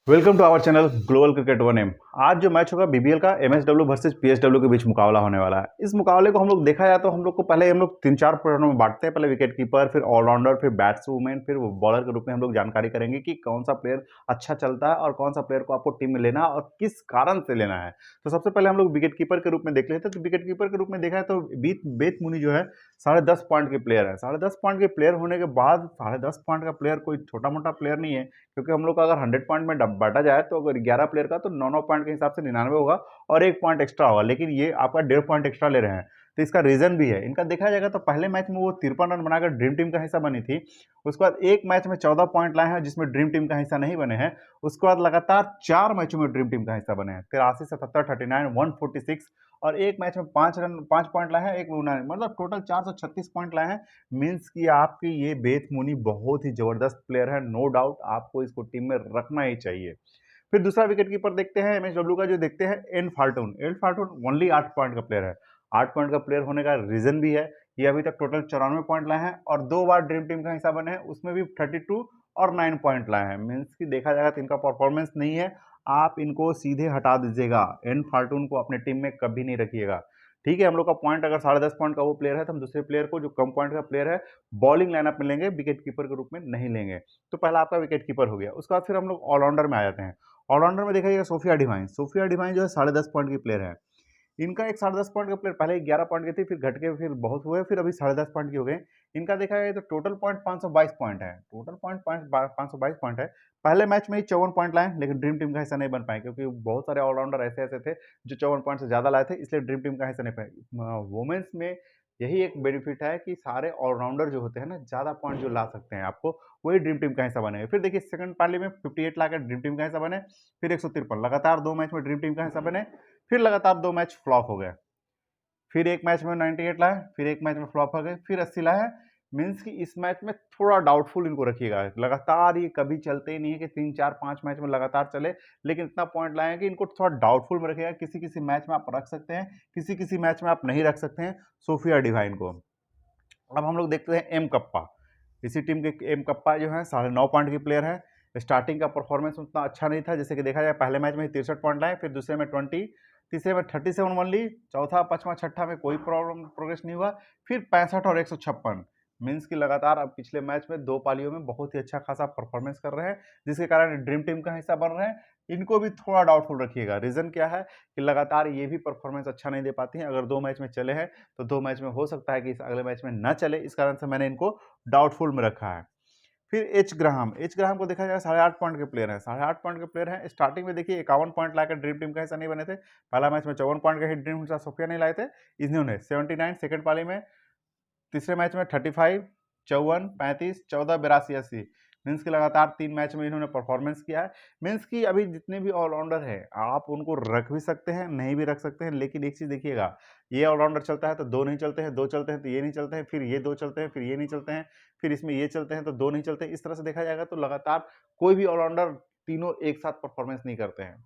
Welcome to our channel global cricket 1M। आज जो match होगा बीबीएल का एमएसडब्ल्यू वर्सेस पीएसडब्ल्यू के बीच मुकाबला होने वाला है। इस मुकाबले को हम लोग देखा जाए तो हम लोग को पहले हम लोग 3-4 पोजीशनों में बांटते हैं। पहले विकेट कीपर, फिर ऑलराउंडर, फिर बैट्समैन, फिर बॉलर के रूप में हम लोग जानकारी करेंगे कि कौन सा प्लेयर अच्छा चलता है और कौन सा प्लेयर को आपको टीम में लेना है और किस कारण से लेना है। तो सबसे पहले हम लोग विकेट कीपर के रूप में देख लेते हैं। तो विकेट कीपर के रूप में देखा है तो बेथ मुनी जो है 10.5 पॉइंट के प्लेयर है। 10.5 पॉइंट के प्लेयर होने के बाद 10.5 पॉइंट का प्लेयर कोई छोटा मोटा प्लेयर नहीं है, क्योंकि हम लोग का अगर 100 पॉइंट में बांटा जाए तो अगर 11 प्लेयर का तो 9 पॉइंट के हिसाब से 99 होगा और 1 पॉइंट एक्स्ट्रा होगा, लेकिन ये आपका 1.5 पॉइंट एक्स्ट्रा ले रहे हैं। तो इसका रीजन भी है। इनका देखा जाएगा तो पहले मैच में वो 53 रन बनाकर ड्रीम टीम का हिस्सा बनी थी। उसके बाद एक मैच में 14 पॉइंट लाए हैं जिसमें ड्रीम टीम का हिस्सा नहीं बने हैं। उसके बाद लगातार 4 मैचों में ड्रीम टीम का हिस्सा बने हैं, 83, 77, 39, 146 और एक मैच में 5 पॉइंट लाए हैं, एक में मतलब टोटल 436 पॉइंट लाए हैं। मीन्स कि आपकी ये बेथ मुनी बहुत ही जबरदस्त प्लेयर है, नो डाउट आपको इसको टीम में रखना ही चाहिए। फिर दूसरा विकेट कीपर देखते हैं एमएसडब्ल्यू का, जो देखते हैं एन फाल्टून। एन फाल्टून ओनली 8 पॉइंट का प्लेयर है। 8 पॉइंट का प्लेयर होने का रीजन भी है, ये अभी तक टोटल 94 पॉइंट लाए हैं और 2 बार ड्रीम टीम का हिस्सा बने हैं, उसमें भी 32 और 9 पॉइंट लाए हैं। मीन्स कि देखा जाएगा तो इनका परफॉर्मेंस नहीं है, आप इनको सीधे हटा दीजिएगा। एन फाल्टून को अपने टीम में कभी नहीं रखिएगा। ठीक है, हम लोग का पॉइंट अगर 10.5 पॉइंट का वो प्लेयर है तो हम दूसरे प्लेयर को जो कम पॉइंट का प्लेयर है बॉलिंग लाइनअप में लेंगे, विकेट कीपर के रूप में नहीं लेंगे। तो पहला आपका विकेट कीपर हो गया। उसके बाद फिर हम लोग ऑलराउंडर में आ जाते हैं। ऑलराउंडर में देखा जाएगा सोफिया डिवाइन। सोफिया डिवाइन जो है 10.5 पॉइंट की प्लेयर है। इनका एक 10.5 पॉइंट का प्लेयर पहले 11 पॉइंट की थी, फिर घट के फिर बहुत हुए, फिर अभी 10.5 पॉइंट की हो गए। इनका देखा जाए तो टोटल पॉइंट 522 पॉइंट है। टोटल पॉइंट 522 पॉइंट है। पहले मैच में ही 54 पॉइंट लाए, लेकिन ड्रीम टीम का हिस्सा नहीं बन पाए, क्योंकि बहुत सारे ऑलराउंडर ऐसे ऐसे थे जो 54 पॉइंट से ज्यादा लाए थे, इसलिए ड्रीम टीम का हिस्सा नहीं पाए। वुमेन्स में यही एक बेनिफिट है कि सारे ऑलराउंडर जो होते हैं ना, ज्यादा पॉइंट जो ला सकते हैं आपको, वही ड्रीम टीम का हिस्सा बने। फिर देखिए सेकंड पाली में 58 लाकर ड्रीम टीम का हिस्सा बने, फिर 153 लगातार 2 मैच में ड्रीम टीम का हिस्सा बने, फिर लगातार 2 मैच फ्लॉप हो गए। फिर एक मैच में 98 लाए, फिर एक मैच में फ्लॉप हो गए, फिर 80 लाए। मीन्स कि इस मैच में थोड़ा डाउटफुल इनको रखिएगा। लगातार ये कभी चलते ही नहीं है कि 3, 4, 5 मैच में लगातार चले, लेकिन इतना पॉइंट लाए हैं कि इनको थोड़ा डाउटफुल में रखिएगा। किसी किसी मैच में आप रख सकते हैं, किसी किसी मैच में आप नहीं रख सकते हैं सोफिया डिवाइन को। अब हम लोग देखते हैं एम कप्पा। इसी टीम के एम कप्पा जो है 9.5 पॉइंट की प्लेयर है। स्टार्टिंग का परफॉर्मेंस उतना अच्छा नहीं था, जैसे कि देखा जाए पहले मैच में 63 पॉइंट लाए, फिर दूसरे में 20, तीसरे में 37 वन ली, चौथा पांचवा छठा में कोई प्रॉब्लम प्रोग्रेस नहीं हुआ, फिर 65 और 156। मीन्स कि लगातार अब पिछले मैच में 2 पालियों में बहुत ही अच्छा खासा परफॉर्मेंस कर रहे हैं, जिसके कारण ड्रीम टीम का हिस्सा बन रहे हैं। इनको भी थोड़ा डाउटफुल रखिएगा। रीजन क्या है कि लगातार ये भी परफॉर्मेंस अच्छा नहीं दे पाती हैं। अगर 2 मैच में चले हैं तो 2 मैच में हो सकता है कि इस अगले मैच में ना चले, इस कारण से मैंने इनको डाउटफुल में रखा है। फिर एच ग्राहम को देखा जाए 8.5 पॉइंट के प्लेयर हैं। 8.5 पॉइंट के प्लेयर हैं। स्टार्टिंग में देखिए 51 पॉइंट लाकर ड्रीम टीम का हिस्सा नहीं बने थे। पहला मैच में 54 पॉइंट का ही ड्रीम हिस्सा सोफिया नहीं लाए थे। इन्होंने 79 सेकंड पाली में, तीसरे मैच में 35, 54, 35, 14, 82, 80। मीन्स कि लगातार 3 मैच में इन्होंने परफॉर्मेंस किया है। मीन्स कि अभी जितने भी ऑलराउंडर हैं आप उनको रख भी सकते हैं, नहीं भी रख सकते हैं, लेकिन एक चीज़ देखिएगा, ये ऑलराउंडर चलता है तो 2 नहीं चलते हैं, 2 चलते हैं तो ये नहीं चलते हैं, फिर ये 2 चलते हैं, फिर ये नहीं चलते हैं, फिर इसमें ये चलते हैं तो 2 नहीं चलते हैं। इस तरह से देखा जाएगा तो लगातार कोई भी ऑलराउंडर तीनों एक साथ परफॉर्मेंस नहीं करते हैं।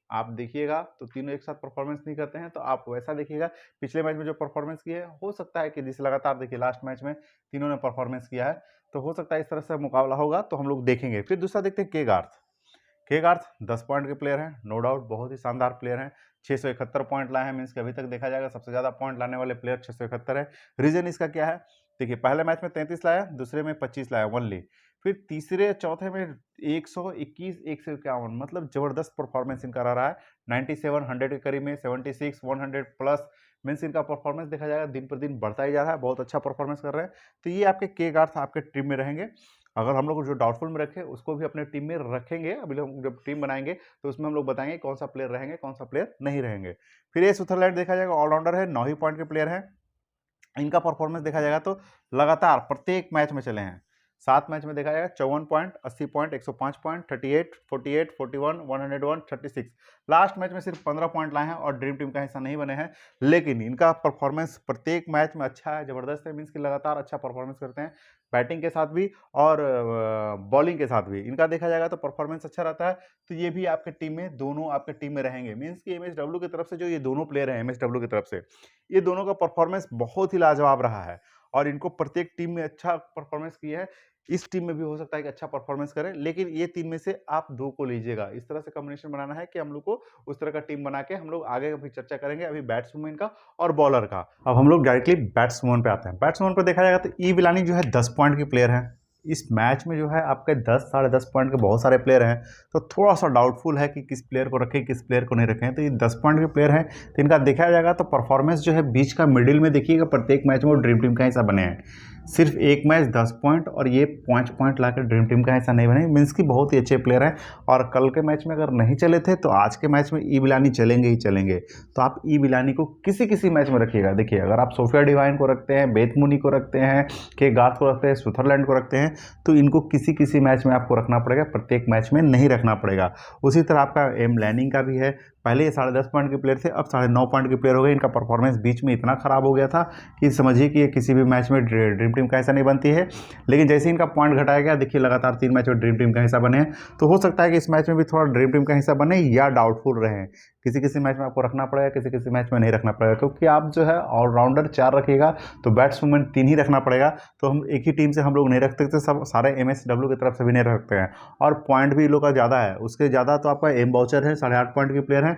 आप देखिएगा तो तीनों एक साथ परफॉर्मेंस नहीं करते हैं, तो आप वैसा देखिएगा। पिछले मैच में जो परफॉर्मेंस किए हैं, हो सकता है कि जिस लगातार देखिए लास्ट मैच में तीनों ने परफॉर्मेंस किया है, तो हो सकता है इस तरह से मुकाबला होगा, तो हम लोग देखेंगे। फिर दूसरा देखते हैं के गार्थ 10 पॉइंट के प्लेयर हैं, नो डाउट बहुत ही शानदार प्लेयर हैं। 671 पॉइंट लाए हैं। मीन्स कि अभी तक देखा जाएगा सबसे ज्यादा पॉइंट लाने वाले प्लेयर 671 है। रीजन इसका क्या है, देखिए पहले मैच में 33 लाया, दूसरे में 25 लाया ओनली, फिर तीसरे चौथे में 121, 151, मतलब जबरदस्त परफॉर्मेंस इनका रह रहा है। 97, 100 के करीब में, 76, 100 प्लस। मीन्स इनका परफॉर्मेंस देखा जाएगा दिन पर दिन बढ़ता ही जा रहा है, बहुत अच्छा परफॉर्मेंस कर रहे हैं। तो ये आपके के गार्थ आपके टीम में रहेंगे। अगर हम लोग जो डाउटफुल में रखे उसको भी अपने टीम में रखेंगे। अभी लोग जब टीम बनाएंगे तो उसमें हम लोग बताएंगे कौन सा प्लेयर रहेंगे, कौन सा प्लेयर नहीं रहेंगे। फिर ये सुथरलैंड देखा जाएगा, ऑलराउंडर है, 9 ही पॉइंट के प्लेयर है। इनका परफॉर्मेंस देखा जाएगा तो लगातार प्रत्येक मैच में चले हैं। 7 मैच में देखा जाएगा 54 point, 80 point, 105 point, 38, 48, 41, 101, 36। Last match में सिर्फ 15 पॉइंट लाए हैं और ड्रीम टीम का हिस्सा नहीं बने हैं, लेकिन इनका परफॉर्मेंस प्रत्येक मैच में अच्छा है, जबरदस्त है। मीन्स कि लगातार अच्छा परफॉर्मेंस करते हैं, बैटिंग के साथ भी और बॉलिंग के साथ भी। इनका देखा जाएगा तो परफॉर्मेंस अच्छा रहता है। तो ये भी आपके टीम में, दोनों आपके टीम में रहेंगे। मीन्स कि एमएसडब्ल्यू की तरफ से जो ये दोनों प्लेयर हैं, एमएसडब्ल्यू की तरफ से ये दोनों का परफॉर्मेंस बहुत ही लाजवाब रहा है और इनको प्रत्येक टीम में अच्छा परफॉर्मेंस किया है। इस टीम में भी हो सकता है कि अच्छा परफॉर्मेंस करें, लेकिन ये 3 में से आप 2 को लीजिएगा। इस तरह से कॉम्बिनेशन बनाना है कि हम लोग को उस तरह का टीम बना के हम लोग आगे अभी चर्चा करेंगे अभी बैट्समैन का और बॉलर का। अब हम लोग डायरेक्टली बैट्समैन पे आते हैं। बैट्समैन पे देखा जाएगा तो ई विलानी जो है 10 पॉइंट की प्लेयर है। इस मैच में जो है आपके 10 साढ़े 10 पॉइंट के बहुत सारे प्लेयर हैं, तो थोड़ा-सा डाउटफुल है कि किस प्लेयर को रखें, किस प्लेयर को नहीं रखें। तो ये 10 पॉइंट के प्लेयर हैं, तो इनका देखा जाएगा तो परफॉर्मेंस जो है बीच का मिडिल में देखिएगा, प्रत्येक मैच में वो ड्रीम टीम का हिस्सा बने हैं। सिर्फ एक मैच 10 पॉइंट और ये 5 पॉइंट लाकर ड्रीम टीम का हिस्सा नहीं बने, मीन्स कि बहुत ही अच्छे प्लेयर हैं। और कल के मैच में अगर नहीं चले थे तो आज के मैच में ई विलानी चलेंगे ही चलेंगे। तो आप ई विलानी को किसी मैच में रखिएगा। देखिए, अगर आप सोफिया डिवाइन को रखते हैं, बेथ मुनी को रखते हैं, के गार्थ को रखते हैं, सुथरलैंड को रखते हैं, तो इनको किसी मैच में आपको रखना पड़ेगा, प्रत्येक मैच में नहीं रखना पड़ेगा। उसी तरह आपका एम लैनिंग का भी है। पहले ये 10.5 पॉइंट के प्लेयर थे, अब 9.5 पॉइंट के प्लेयर हो गए। इनका परफॉर्मेंस बीच में इतना खराब हो गया था कि समझिए कि ये किसी भी मैच में ड्रीम टीम का हिस्सा नहीं बनती है। लेकिन जैसे ही इनका पॉइंट घटाया गया, देखिए लगातार 3 मैच में ड्रीम टीम का हिस्सा बने हैं, तो हो सकता है कि इस मैच में भी थोड़ा ड्रीम टीम का हिस्सा बने या डाउटफुल रहे। किसी मैच में आपको रखना पड़ेगा, किसी मैच में नहीं रखना पड़ेगा, क्योंकि आप जो है ऑलराउंडर 4 रखिएगा तो बैट्समैन 3 ही रखना पड़ेगा। तो हम एक ही टीम से हम लोग नहीं रख सकते, सब सारे MSW की तरफ से भी नहीं रख सकते हैं। और पॉइंट भी इन लोग का ज़्यादा है, उसके ज़्यादा तो आपका एम बाउचर है, 8.5 पॉइंट के प्लेयर हैं।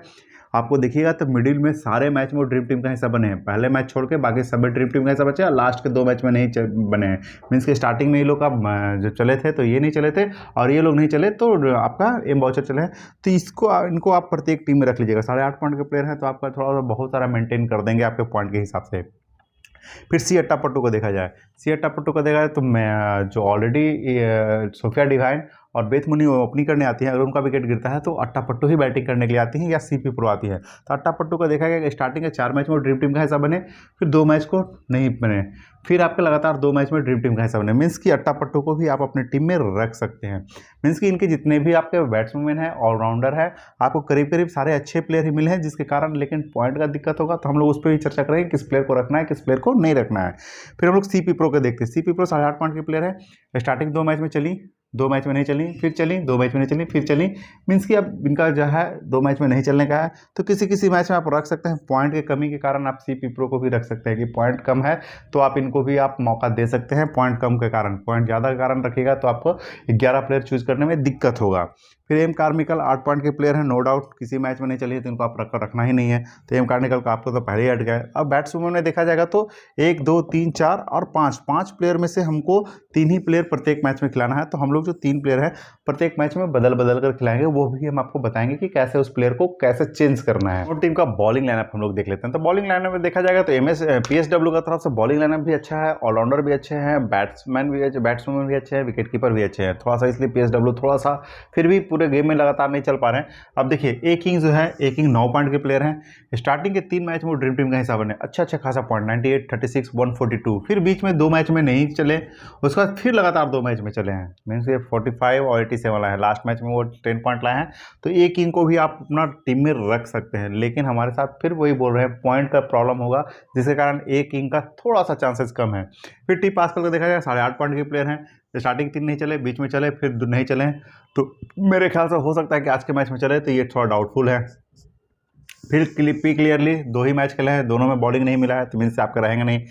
आपको देखिएगा तो मिडिल में सारे मैच में वो ड्रीम टीम का हिस्सा बने हैं। पहले मैच छोड़ के बाकी सभी ड्रीम टीम का हिस्सा बचे, और लास्ट के 2 मैच में नहीं बने हैं। मीन्स के स्टार्टिंग में ये लोग का जो चले थे तो ये नहीं चले थे, और ये लोग नहीं चले तो आपका एम बाउचर चले हैं। तो इनको आप प्रत्येक टीम में रख लीजिएगा। 8.5 पॉइंट के प्लेयर हैं, तो आपका थोड़ा सा बहुत सारा मेंटेन कर देंगे आपके पॉइंट के हिसाब से। फिर सी अट्टापट्टू को देखा जाए, सी अट्टापट्टू को देखा जाए तो मैं जो ऑलरेडी सोफिया डिवाइन और बेथ मुनी ओपनिंग करने आती हैं, अगर उनका विकेट गिरता है तो अट्टापट्टू ही बैटिंग करने के लिए आती हैं या सीपी प्रो आती है। तो अट्टापट्टू को देखा गया कि स्टार्टिंग के 4 मैच में ड्रीम टीम का हिस्सा बने, फिर 2 मैच को नहीं बने, फिर आपके लगातार 2 मैच में ड्रीम टीम का हिस्सा बने। मीन्स कि अट्टापट्टू को भी आप अपनी टीम में रख सकते हैं। मीन्स कि इनके जितने भी आपके बैट्समैन हैं, ऑलराउंडर है, आपको करीब सारे अच्छे प्लेयर ही मिले हैं, जिसके कारण लेकिन पॉइंट का दिक्कत होगा। तो हम लोग उस पर भी चर्चा करेंगे किस प्लेयर को रखना है, किस प्लेयर को नहीं रखना है। फिर हम लोग सीपी प्रो को देखते हैं। सीपी प्रो 8.5 पॉइंट के प्लेयर है। स्टार्टिंग 2 मैच में चली, 2 मैच में नहीं चली, फिर चली, 2 मैच में नहीं चली, फिर चली। मीन्स कि अब इनका जो है 2 मैच में नहीं चलने का है, तो किसी मैच में आप रख सकते हैं। पॉइंट की कमी के कारण आप सीपी प्रो को भी रख सकते हैं कि पॉइंट कम है, तो आप इनको भी आप मौका दे सकते हैं पॉइंट कम के कारण। पॉइंट ज़्यादा के कारण रखिएगा तो आपको 11 प्लेयर चूज करने में दिक्कत होगा। फिर एम कार्मिकल 8 पॉइंट के प्लेयर हैं, नो डाउट किसी मैच में नहीं चली है तो इनको आप रखना ही नहीं है। तो एम कार्मिकल का आपको तो पहले ही हट गया है। अब बैट्समैन में देखा जाएगा तो 1 2 3 4 और 5 प्लेयर में से हमको 3 ही प्लेयर प्रत्येक मैच में खिलाना है। तो हम लोग जो 3 प्लेयर हैं प्रत्येक मैच में बदल कर खिलाएंगे, वो भी हम आपको बताएंगे कि कैसे उस प्लेयर को कैसे चेंज करना है। और टीम का बॉलिंग लाइनअप हम लोग देख लेते हैं। तो बॉलिंग लाइनअप में देखा जाएगा तो PSW का तरफ से बॉलिंग लाइनअप भी अच्छा है, ऑलराउंडर भी अच्छे हैं, बैट्समैन भी अच्छे हैं, विकेट कीपर भी अच्छे हैं। थोड़ा सा इसलिए PSW थोड़ा सा फिर भी पूरे गेम में लगातार नहीं चल पा रहे हैं। अब देखिए ए किंग जो है, ए किंग 9 पॉइंट के प्लेयर हैं। स्टार्टिंग के 3 मैच में ड्रीम टीम का हिस्सा बने, अच्छा खासा पॉइंट 98 36 142। फिर बीच में 2 मैच में नहीं चले, उसके बाद फिर लगातार 2 मैच में चले हैं। मीन्स ये 45 और 87 लाए हैं। लास्ट मैच में वो 10 पॉइंट लाए हैं। तो ए किंग को भी आप अपना टीम में रख सकते हैं, लेकिन हमारे साथ फिर वही बोल रहे हैं पॉइंट का प्रॉब्लम होगा, जिसके कारण ए किंग का थोड़ा सा चांसेस कम है। फिर टी पास्कल को देखा जाए 8.5 पॉइंट के प्लेयर हैं। स्टार्टिंग 3 नहीं चले, बीच में चले, फिर नहीं चले, तो मेरे ख्याल से हो सकता है कि आज के मैच में चले, तो ये थोड़ा डाउटफुल है। फिर क्लियरली 2 ही मैच खेले हैं, दोनों में बॉलिंग नहीं मिला है, तो मीन्स आपके रहेंगे नहीं।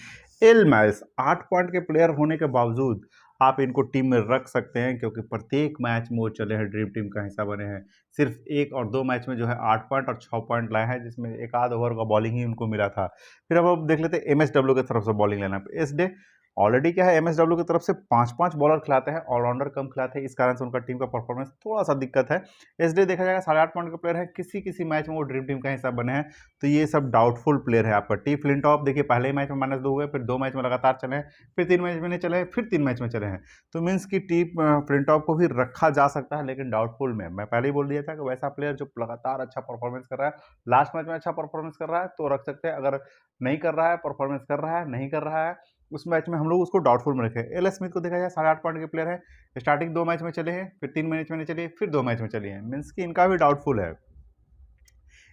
एल मैच 8 पॉइंट के प्लेयर होने के बावजूद आप इनको टीम में रख सकते हैं, क्योंकि प्रत्येक मैच में वो चले हैं, ड्रीम टीम का हिस्सा बने हैं। सिर्फ 1 और 2 मैच में जो है 8 पॉइंट और 6 पॉइंट लाए हैं, जिसमें 1 आध ओवर का बॉलिंग ही उनको मिला था। फिर अब देख लेते हैं MSW की तरफ से बॉलिंग लेना। एस डे ऑलरेडी क्या है, MSW की तरफ से 5 बॉलर खिलाते हैं, ऑलराउंडर कम खिलाते हैं, इस कारण से उनका टीम का परफॉर्मेंस थोड़ा सा दिक्कत है। एसडे देखा जाएगा 8.5 पॉइंट के प्लेयर है, किसी मैच में वो ड्रीम टीम का हिस्सा बने हैं, तो ये सब डाउटफुल प्लेयर है आपका। टी फ्लिंटॉफ देखिए पहले ही मैच में -2 हुए, फिर 2 मैच में लगातार चले हैं, फिर 3 मैच में नहीं चले, फिर 3 मैच में चले हैं। तो मीन्स कि टी फ्लिंटॉफ को भी रखा जा सकता है, लेकिन डाउटफुल में। मैं पहले ही बोल दिया था कि वैसा प्लेयर जो लगातार अच्छा परफॉर्मेंस कर रहा है, लास्ट मैच में अच्छा परफॉर्मेंस कर रहा है तो रख सकते हैं। अगर नहीं कर रहा है, परफॉर्मेंस कर रहा है, नहीं कर रहा है, उस मैच में हम लोग उसको डाउटफुल में रखें। एल स्मिथ को देखा जाए 8.5 पॉइंट के प्लेयर है। स्टार्टिंग 2 मैच में चले हैं, फिर 3 मैच में नहीं चले, फिर 2 मैच में चले हैं, मीन्स कि इनका भी डाउटफुल है।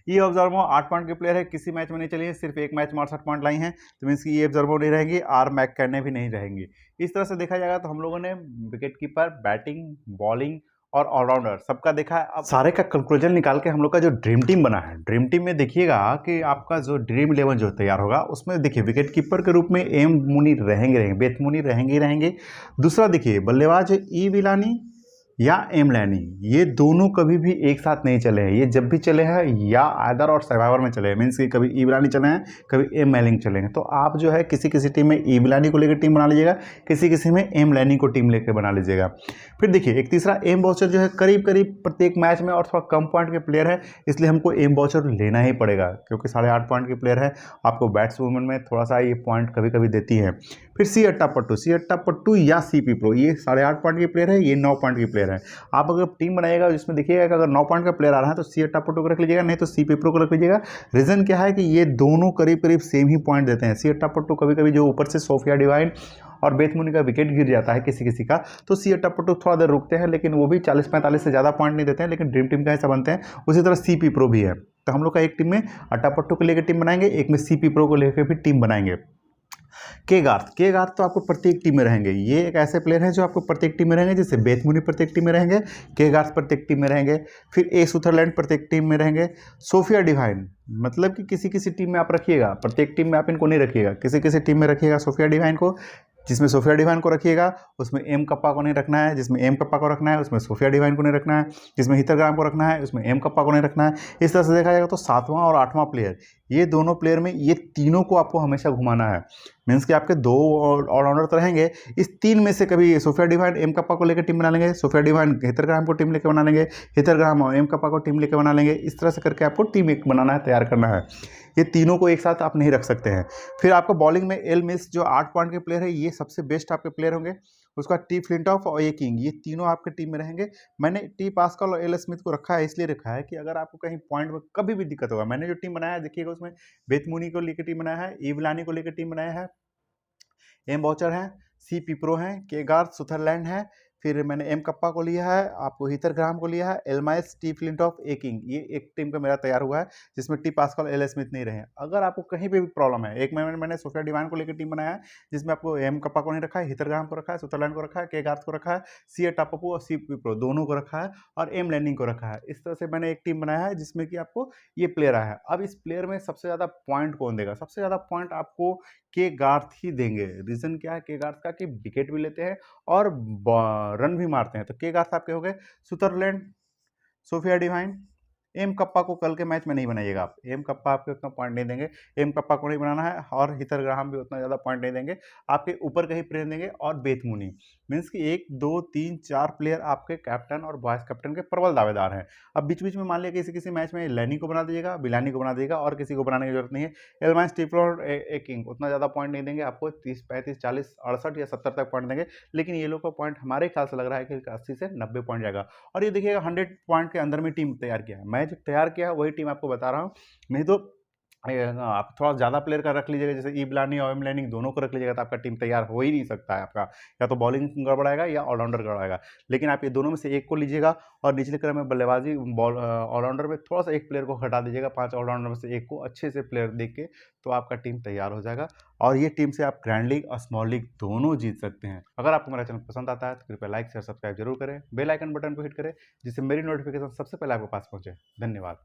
ये ऑब्जर्वो 8 पॉइंट के प्लेयर है, किसी मैच में नहीं चली है, सिर्फ 1 मैच में 68 पॉइंट लाई हैं, तो मीन्स कि ये ऑब्जर्वो नहीं रहेंगी, आर मैक करने भी नहीं रहेंगी। इस तरह से देखा जाएगा तो हम लोगों ने विकेट कीपर, बैटिंग, बॉलिंग और ऑलराउंडर सबका देखा है। अब सारे का कंक्लूजन निकाल के हम लोग का जो ड्रीम टीम बना है, ड्रीम टीम में देखिएगा कि आपका जो ड्रीम 11 जो तैयार होगा उसमें देखिए विकेट कीपर के रूप में एम मुनी रहेंगे, बेथ मुनी रहेंगे। दूसरा देखिए बल्लेबाज ई विलानी या एम लैनी, ये दोनों कभी भी एक साथ नहीं चले हैं। ये जब भी चले हैं या आदर और सर्वाइवर में चले हैं, मीन्स कि कभी ई विलानी चले हैं, कभी एम मैलिंग चले हैं। तो आप जो है किसी किसी टीम में ई विलानी को लेकर टीम बना लीजिएगा, किसी किसी में एम लैनी को टीम लेकर बना लीजिएगा। फिर देखिए एक तीसरा एम बॉचर जो है करीब करीब प्रत्येक मैच में और थोड़ा कम पॉइंट के प्लेयर है, इसलिए हमको एम बॉचर लेना ही पड़ेगा क्योंकि 8.5 पॉइंट के प्लेयर है। आपको बैट्सवुमन में थोड़ा सा ये पॉइंट कभी कभी देती है। फिर सी अट्टा पट्टू या सीपी प्रो, ये 8.5 पॉइंट के प्लेयर है, ये 9 पॉइंट के प्लेयर है। आप अगर टीम बनाइएगा जिसमें देखिएगा कि अगर 9 पॉइंट का प्लेयर आ रहा है तो सी अट्टा पट्टू को रख लीजिएगा, नहीं तो सीपी प्रो को रख लीजिएगा। रीजन क्या है कि ये दोनों करीब करीब सेम ही पॉइंट देते हैं। सी अट्टा पट्टू कभी कभी जो ऊपर से सोफिया डिवाइन और बेथ मुनी का विकेट गिर जाता है किसी किसी का, तो सी अट्टा पट्टू थोड़ा देर रुकते हैं, लेकिन वो भी 40-45 से ज़्यादा पॉइंट नहीं देते हैं, लेकिन ड्रीम टीम का हिस्सा बनते हैं। उसी तरह सीपी प्रो भी है। तो हम लोग का एक टीम में अट्टा पट्टू को लेकर टीम बनाएंगे, एक में सीपी प्रो को लेकर भी टीम बनाएंगे। के गार्थ तो आपको प्रत्येक टीम में रहेंगे। ये एक ऐसे प्लेयर हैं जो आपको प्रत्येक टीम में रहेंगे, जैसे बेथ मुनी प्रत्येक टीम में रहेंगे, के गार्थ प्रत्येक टीम में रहेंगे, फिर ए सुथरलैंड प्रत्येक टीम में रहेंगे। सोफिया डिवाइन मतलब कि किसी किसी टीम में आप रखिएगा, प्रत्येक टीम में आप इनको नहीं रखिएगा, किसी किसी टीम में रखिएगा सोफिया डिवाइन को। जिसमें सोफिया डिवाइन को रखिएगा उसमें एम कप्पा को नहीं रखना है, जिसमें एम कप्पा को रखना है उसमें सोफिया डिवाइन को नहीं रखना है, जिसमें हितर ग्राम को रखना है उसमें एम कप्पा को नहीं रखना है। इस तरह से देखा जाएगा तो 7वां और 8वां प्लेयर, ये दोनों प्लेयर में ये तीनों को आपको हमेशा घुमाना है। मीन्स कि आपके 2 ऑलराउंडर तो रहेंगे, इस 3 में से कभी सोफिया डिवाइन एम कप्पा को लेकर टीम बना लेंगे, सोफिया डिवाइन हितर ग्राम को टीम लेकर बना लेंगे, हितर ग्राम और एम कप्पा को टीम लेकर बना लेंगे। इस तरह से करके आपको टीम एक बनाना है, तैयार करना है। ये तीनों को एक साथ आप नहीं रख सकते हैं। फिर आपको बॉलिंग में एल मिस जो 8 पॉइंट के प्लेयर है, ये सबसे बेस्ट आपके प्लेयर होंगे। उसका टी फ्लिंटॉफ और ए किंग, ये तीनों आपके टीम में रहेंगे। मैंने टी पास्कल और एल स्मिथ को रखा है, इसलिए रखा है कि अगर आपको कहीं पॉइंट में कभी भी दिक्कत होगा। मैंने जो टीम बनाया है देखिएगा, उसमें बेथ मुनी को लेकर टीम बनाया है, ईवलानी को लेकर टीम बनाया है, एम बॉचर हैं, सी पिप्रो हैं, के गार्थ सुथरलैंड है, फिर मैंने एम कप्पा को लिया है, आपको हितर ग्राम को लिया है, एलमाइस टी फ्लिंटॉफ ए किंग, ये एक टीम का मेरा तैयार हुआ है जिसमें टी पास्कल एल स्मिथ नहीं रहे। अगर आपको कहीं पे भी प्रॉब्लम है, एक मैंने सोफिया डिवाइन को लेकर टीम बनाया है जिसमें आपको एम कप्पा को नहीं रखा है, हितर ग्राम को रखा है, सुथरलैंड को रखा है, के गार्थ को रखा है, सी ए टापपू और सी पिप्रो दोनों को रखा है, और एम लैनिंग को रखा है। इस तरह से मैंने एक टीम बनाया है जिसमें कि आपको ये प्लेयर आया है। अब इस प्लेयर में सबसे ज़्यादा पॉइंट कौन देगा? सबसे ज़्यादा पॉइंट आपको के गार्थ ही देंगे। रीज़न क्या है के गार्थ का? कि विकेट भी लेते हैं और रन भी मारते हैं। तो के गार्थ आपके हो गए। Sutherland, Sophia Devine, M Kapp को कल के मैच में नहीं बनाइएगा आप। एम कप्पा आपके उतना पॉइंट नहीं देंगे, एम कप्पा को नहीं बनाना है, और हितर ग्राहम भी उतना ज़्यादा पॉइंट नहीं देंगे। आपके ऊपर का ही प्लेयर देंगे, और बेथ मुनी। मीन्स कि 1 2 3 4 प्लेयर आपके कैप्टन और वाइस कैप्टन के प्रबल दावेदार हैं। अब बीच बीच में मान लिया किसी किसी मैच में लैनी को बना दीजिएगा, बिलानी को बना दीजिएगा, और किसी को बनाने की जरूरत नहीं है। एलमाइन स्टीफलर ए किंग उतना ज़्यादा पॉइंट नहीं देंगे आपको, 30 35 40 68 या 70 तक पॉइंट देंगे। लेकिन ये लोग का पॉइंट हमारे ख्याल से लग रहा है कि 80 से 90 पॉइंट जाएगा। और ये देखिएगा 100 पॉइंट के अंदर में टीम तैयार किया है। मैं जो तैयार किया है वही टीम आपको बता रहा हूँ, नहीं तो आप थोड़ा ज़्यादा प्लेयर का रख लीजिएगा, जैसे ईबलानी और एमलैनिंग दोनों को रख लीजिएगा तो आपका टीम तैयार हो ही नहीं सकता है आपका। या तो बॉलिंग गड़बड़ाएगा या ऑलराउंडर गड़बड़ाएगा। लेकिन आप ये दोनों में से एक को लीजिएगा, और निचले क्रम में बल्लेबाजी ऑलराउंडर में थोड़ा सा एक प्लेयर को हटा दीजिएगा, 5 ऑलराउंडर में से एक को अच्छे से प्लेयर देख के, तो आपका टीम तैयार हो जाएगा। और ये टीम से आप ग्रैंड लीग और स्मॉल लीग दोनों जीत सकते हैं। अगर आपको मेरा चैनल पसंद आता है तो कृपया लाइक शेयर सब्सक्राइब जरूर करें, बेल आइकन बटन को हिट करें, जिससे मेरी नोटिफिकेशन सबसे पहले आपके पास पहुंचे। धन्यवाद।